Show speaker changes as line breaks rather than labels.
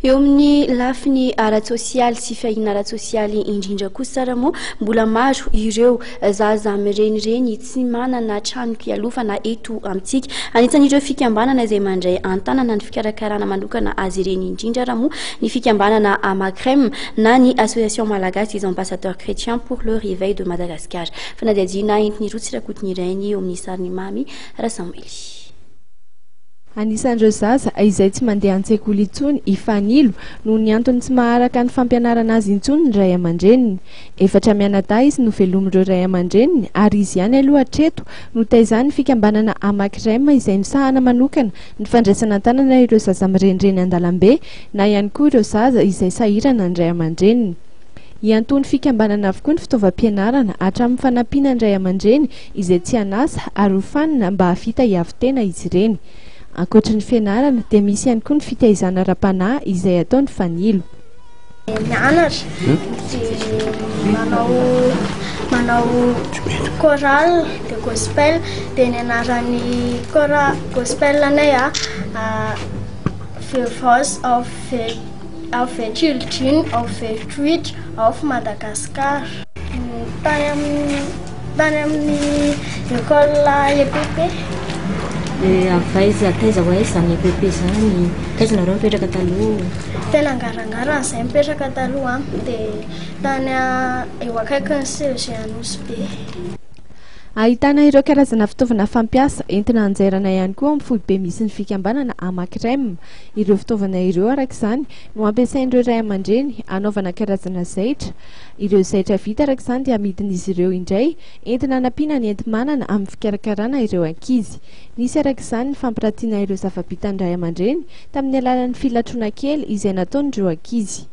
eo amin'ny lafiny ara-tsosialy sy fahina ara-tsosialy indrindra kosa raha moa mbola maro ireo zaza mirenireny tsy manana trano fialofana eto amintsika. Anisan'ireo fikambanana izay mandray antanana ny fikarakarana manokana azy ireny indrindra raha moa ny fikambanana AMACREM na ny association malagasy des ambassadeurs chrétiens pour le réveil de Madagascar. Fanadihadiana entin'ny roa Tsirakotiny irainy eo amin'ny sariny mamy Rasamuely.
Anisan'ireo zaza izay tsy mandeha an-tsekoly intsony ifanilo noho ny antony tsy maharaka ny fampianarana azy intsony ny ray aman-dreniny. Efatra mianadahy izy no velomin'ireo ray aman-dreniny ary izy ihany aloha hatreto no taizany fikambanana AMACREM izay misahana manokana ny fandraisana tanana ireo zaza mirenireny an-dalambe na ihany koa ireo zaza izay sahirana ny ray aman-dreniny. Iantony fikambanana avokoa ny fitaovam-pianarana hatramin'ny fanampiana ny ray aman-dreny izay tsy hanasa ary hofanina mba hafita hiavitena izy ireny. Ankoatra ny fianarana dia misy ihany koa ny fitaizana ara-panahy izay ataony fanilo.
Mianatra manao chorale de gospel dia ny anaran'ny gospel anay the voice of the children of the street of Madagascar. Tany amin'ny école EPP.
Taiza ho aiza ny EPP zany, taiza nareo mipetraka taloha?
Tena angarangarana izay mipetraka taloha dia tany eo akaikin'ny CEG Anosy.
Ahitana ireo karazana fitaovana fampiasa entina anjairana ihany koa amin'ny foibe misy ny fikambanana AMACREM. Ireo fitaovana ireo araka izany no ampiasain'ireo ray aman-dreny anaovana karazana zaitra. Ireo zaitra vita araka izany dia amidin'izy ireo indray entina hanampiana ny enti-manana amin'ny fikarakarana ireo ankizy. Nisy araka izany ny fampiratiana ireo zava-bitan'ny ray aman-dreny tamin'ny alalan'ny filatroana kely izay nataon'ireo ankizy.